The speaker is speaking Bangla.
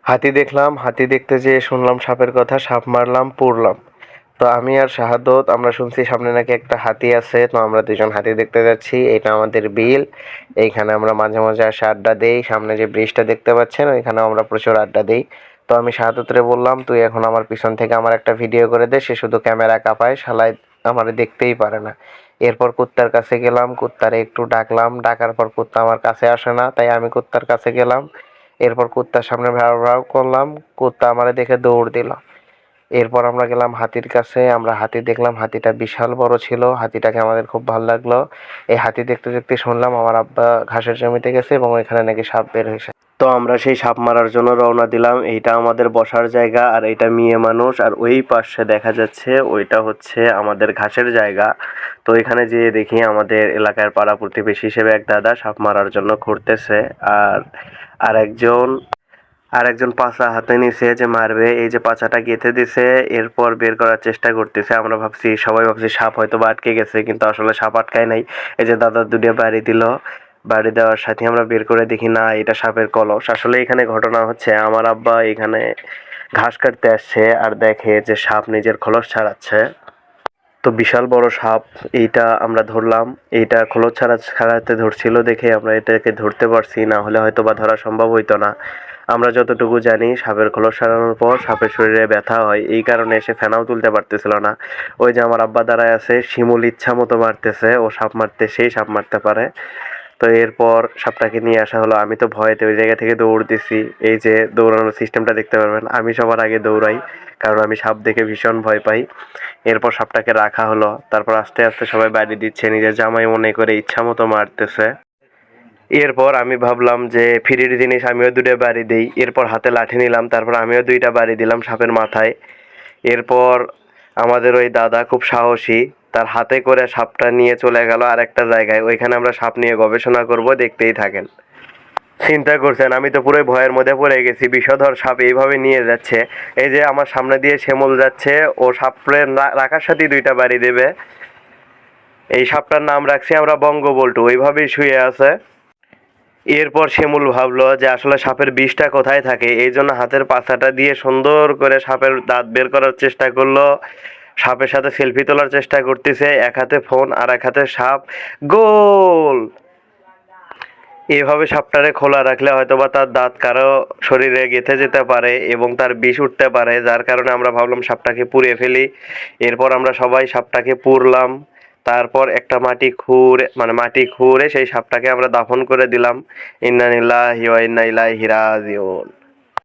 হাতি দেখলাম, হাতি দেখতে যেয়ে শুনলাম সাপের কথা, সাপ মারলাম, পুড়লাম। তো আমি আর শাহাদত আমরা শুনছি সামনে নাকি একটা হাতি আছে, তো আমরা দুজন হাতি দেখতে যাচ্ছি। এটা আমাদের বিল, এইখানে আমরা মাঝে মাঝে এসে আড্ডা দেই। সামনে যে ব্রিজটা দেখতে পাচ্ছেন ওইখানে আমরা প্রচুর আড্ডা দিই। তো আমি শাহাদতরে বললাম, তুই এখন আমার পিছন থেকে আমার একটা ভিডিও করে দে। সে শুধু ক্যামেরা কাঁপায়, শালায় আমার দেখতেই পারে না। এরপর কুত্তার কাছে গেলাম, কুত্তারে একটু ডাকলাম, ডাকার পর কুত্তা আমার কাছে আসে না, তাই আমি কুত্তার কাছে গেলাম। এরপর কুত্তার সামনে ভ্যাও ভ্যাও করলাম, কুত্তা আমারে দেখে দৌড় দিল। এরপর আমরা গেলাম হাতির কাছে, আমরা হাতি দেখলাম, হাতিটা বিশাল বড় ছিল, হাতিটাকে আমাদের খুব ভালো লাগলো। এই হাতি দেখতে দেখতে শুনলাম আমার আব্বা ঘাসের জমিতে গেছে এবং ওইখানে নাকি সাপ বের হয়েছে। তো আমরা সেই সাপ মারার জন্য রওনা দিলাম। এইটা আমাদের বসার জায়গা, আর এইটা মেয়ে মানুষ, আর ওই পাশে দেখা যাচ্ছে ওইটা হচ্ছে আমাদের ঘাসের জায়গা। তো এখানে যেয়ে দেখি আমাদের এলাকার পাড়া প্রতিবেশী হিসেবে এক দাদা সাপ মারার জন্য ঘুরতেছে, আর আরেকজন আরেকজন পাছা হাতে নিছে যে মারবে, এই যে পাছাটা গেঁথে দিছে, এরপর বের করার চেষ্টা করতেছে। আমরা ভাবছি, সবাই ভাবছি সাপ হয়তো বা আটকে গেছে, কিন্তু আসলে সাপ আটকায় নাই। এই যে দাদা দুটো বাড়ি দিল, বাড়ি দেওয়ার সাথে আমরা বের করে দেখি না, এটা সাপের কলস। আসলে এখানে ঘটনা হচ্ছে, আমার আব্বা এখানে ঘাস কাটতে আসছে আর দেখে যে সাপ নিজের খোলস ছাড়াচ্ছে। তো বিশাল বড় সাপ, এইটা আমরা ধরলাম। এইটা খোলস ছাড়াতে ধরছিল দেখে আমরা এটাকে ধরতে পারছি, না হলে হয়তো বা ধরা সম্ভব হইতো না। আমরা যতটুকু জানি সাপের খোলস ছাড়ানোর পর সাপের শরীরে ব্যথা হয়, এই কারণে সে ফেনাও তুলতে পারতেছিল না। ওই যে আমার আব্বা দাঁড়ায় আছে, শিমুল ইচ্ছা মতো মারতেছে, ও সাপ মারতে সেই সাপ মারতে পারে। তো এরপর সাপটাকে নিয়ে আসা হলো। আমি তো ভয়েতে ওই জায়গা থেকে দৌড় দিছি। এই যে দৌড়ানোর সিস্টেমটা দেখতে পারবেন, আমি সবার আগে দৌড়াই, কারণ আমি সাপ দেখে ভীষণ ভয় পাই। এরপর সাপটাকে রাখা হলো, তারপর আস্তে আস্তে সবাই বাড়ি দিচ্ছে, নিজের জামাই মনে করে ইচ্ছা মতো মারতেছে। এরপর আমি ভাবলাম যে ফ্রির জিনিস আমিও দুটো বাড়ি দিই। এরপর হাতে লাঠি নিলাম, তারপর আমিও দুইটা বাড়ি দিলাম সাপের মাথায়। এরপর আমাদের ওই দাদা খুব সাহসী, তার হাতে করে সাপটা নিয়ে চলে গেল আরেকটা জায়গায়। ওইখানে আমরা সাপ নিয়ে গবেষণা করব, দেখতেই থাকেন। চিন্তা করছেন, আমি তো পুরো ভয়ের মধ্যে পড়ে গেছি। বিষধর সাপ এইভাবে নিয়ে যাচ্ছে। এই যে আমার সামনে দিয়ে শিমুল যাচ্ছে, ও সাপরে রাখার সাথে দুইটা বাড়ি দেবে। এই সাপটার নাম রাখছি আমরা বঙ্গবল্টু, ওইভাবেই শুয়ে আছে। এরপর শিমুল ভাবলো যে আসলে সাপের বিষটা কোথায় থাকে, এই জন্য হাতের পাছাটা দিয়ে সুন্দর করে সাপের দাঁত বের করার চেষ্টা করলো। সাপের সাথে সেলফি তোলার চেষ্টা করতেছে, এক হাতে ফোন আর এক হাতে সাপ। গোল! এভাবে সাপটারে খোলা রাখলে হয়তোবা তার দাঁত কারো শরীরে গেঁথে যেতে পারে এবং তার বিষ উঠতে পারে, যার কারণে আমরা ভাবলাম সাপটাকে পুড়িয়ে ফেলি। এরপর আমরা সবাই সাপটাকে পুড়লাম, তারপর একটা মাটি খুঁড়ে সেই সাপটাকে আমরা দাফন করে দিলাম। ইন্না লিল্লাহি ওয়া ইন্না ইলাইহি রাজিউন।